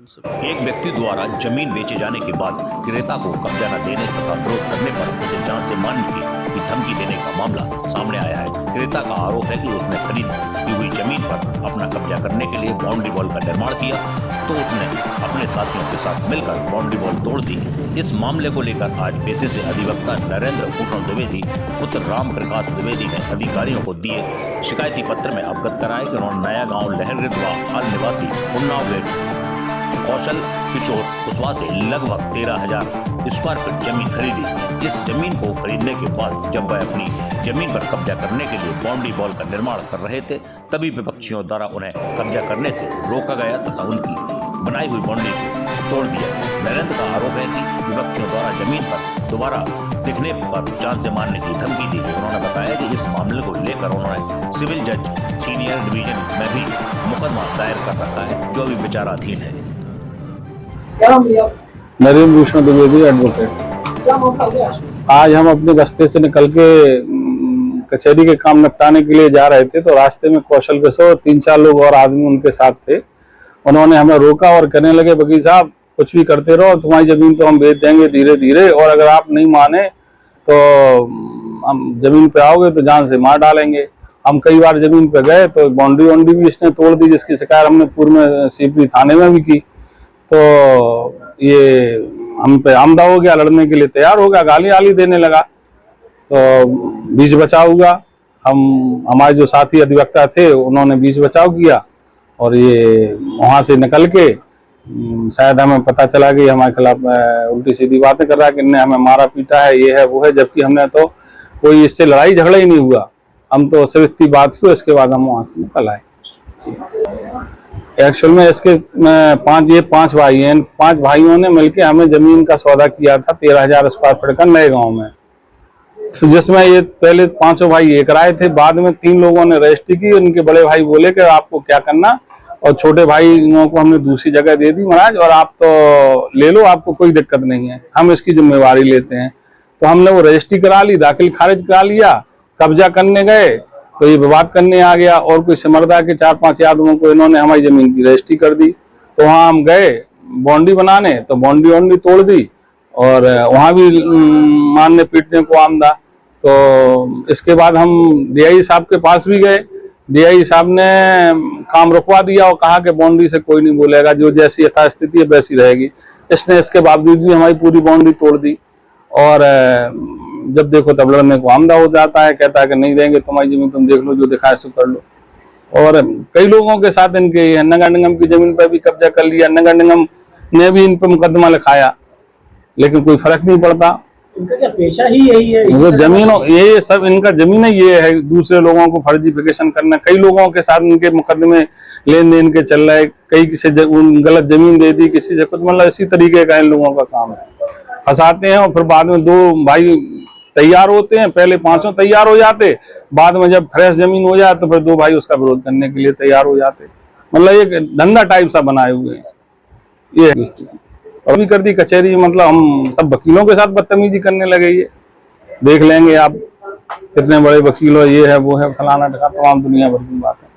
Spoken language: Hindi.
एक व्यक्ति द्वारा जमीन बेचे जाने के बाद क्रेता को कब्जा न देने तथा विरोध करने पर उसे जान से मारने की धमकी देने का मामला सामने आया है। क्रेता का आरोप है कि उसने खरीद की हुई जमीन पर अपना कब्जा करने के लिए बाउंड्री वॉल का निर्माण किया तो उसने अपने साथियों के साथ मिलकर बाउंड्री वॉल तोड़ दी। इस मामले को लेकर आज पेशे से अधिवक्ता नरेंद्र भूषण द्विवेदी पुत्र राम प्रकाश द्विवेदी ने अधिकारियों को दिए शिकायती पत्र में अवगत कराया कि उन्होंने नया गांव लहरगढ़ हाल निवासी उन्नाव कौशल किशोर कुशवाहा से लगभग 13,000 स्क्वायर फीट जमीन खरीदी थी। इस जमीन को खरीदने के बाद जब वह अपनी जमीन पर कब्जा करने के लिए बाउंड्री वॉल का निर्माण कर रहे थे तभी विपक्षियों द्वारा उन्हें कब्जा करने से रोका गया तथा उनकी बनाई हुई बाउंड्री को तोड़ दिया। नरेंद्र का आरोप है कि विपक्षियों द्वारा जमीन पर दोबारा दिखने पर जान से मारने की धमकी दी गई। उन्होंने बताया कि इस मामले को लेकर उन्होंने सिविल जज सीनियर डिवीजन में भी मुकदमा दायर कर रखा है जो अभी विचाराधीन है। नरेंद्र भूषण द्विवेदी एडवोकेट। आज हम अपने गस्ते से निकल के कचहरी के काम निपटाने के लिए जा रहे थे तो रास्ते में कौशल किशोर 3-4 लोग और आदमी उनके साथ थे। उन्होंने हमें रोका और कहने लगे वकील साहब कुछ भी करते रहो, तुम्हारी जमीन तो हम बेच देंगे धीरे धीरे, और अगर आप नहीं माने तो हम जमीन पे आओगे तो जान से मार डालेंगे। हम कई बार जमीन पे गए तो बाउंड्री भी इसने तोड़ दी, जिसकी शिकायत हमने पूर्व में सीपी थाने में भी की। तो ये हम पे आमदा हो गया, लड़ने के लिए तैयार हो गया, गाली आली देने लगा। तो बीच बचाव हुआ। हमारे जो साथी अधिवक्ता थे उन्होंने बीच बचाव किया और ये वहां से निकल के शायद हमें पता चला कि हमारे खिलाफ उल्टी सीधी बातें कर रहा है कि इनने हमें मारा पीटा है, ये है वो है, जबकि हमने तो कोई इससे लड़ाई झगड़ा ही नहीं हुआ। हम तो सिर्फ इतनी बात की, इसके बाद हम वहां से निकल आए। एक्चुअल में इसके 5 भाई हैं। 5 भाइयों ने मिलकर हमें जमीन का सौदा किया था 13,000 स्क्वायर फीट का नए गांव में, तो जिसमें ये पहले 5 भाई एक राय थे, बाद में 3 लोगों ने रजिस्ट्री की। उनके बड़े भाई बोले कि आपको क्या करना, और छोटे भाइयों को हमने दूसरी जगह दे दी महाराज, और आप तो ले लो, आपको कोई दिक्कत नहीं है, हम इसकी जिम्मेवारी लेते हैं। तो हमने वो रजिस्ट्री करा ली, दाखिल खारिज करा लिया। कब्जा करने गए तो ये विवाद करने आ गया और कोई सिमरदा के 4-5 आदमियों को इन्होंने हमारी जमीन की रजिस्ट्री कर दी। तो वहाँ हम गए बाउंड्री बनाने तो बाउंड्री तोड़ दी और वहाँ भी मारने पीटने को आमदा। तो इसके बाद हम डीआई साहब के पास भी गए। डीआई साहब ने काम रुकवा दिया और कहा कि बाउंड्री से कोई नहीं बोलेगा, जो जैसी यथास्थिति है वैसी रहेगी। इसने इसके बावजूद भी हमारी पूरी बाउंड्री तोड़ दी और जब देखो तब लड़ने को आमदा हो जाता है, कहता है कि नहीं देंगे तुम्हारी जमीन, तुम देख लो जो दिखाए सो कर लो। और कई लोगों के साथ इनके नगर निगम की जमीन पर भी कब्जा कर लिया। नगर निगम ने भी इन पर मुकदमा लिखाया लेकिन कोई फर्क नहीं पड़ता। इनका क्या पेशा ही यही है? वो जमीन ये सब इनका जमीन ही ये है, दूसरे लोगों को फर्जीफिकेशन करना। कई लोगों के साथ इनके मुकदमे लेन देन के चल रहे, कई किसी गलत जमीन दे दी किसी से, कुछ मतलब इसी तरीके का इन लोगों का काम है। फंसाते हैं और फिर बाद में 2 भाई तैयार होते हैं, पहले 5 तैयार हो जाते, बाद में जब फ्रेश जमीन हो जाए तो फिर 2 भाई उसका विरोध करने के लिए तैयार हो जाते। मतलब एक धंधा टाइप सा बनाए हुए हैं, ये है स्थिति। और भी कर दी कचहरी, मतलब हम सब वकीलों के साथ बदतमीजी करने लगे। ये देख लेंगे आप कितने बड़े वकील हो, ये है वो है, फलाना ढका, तमाम दुनिया भर की बात है।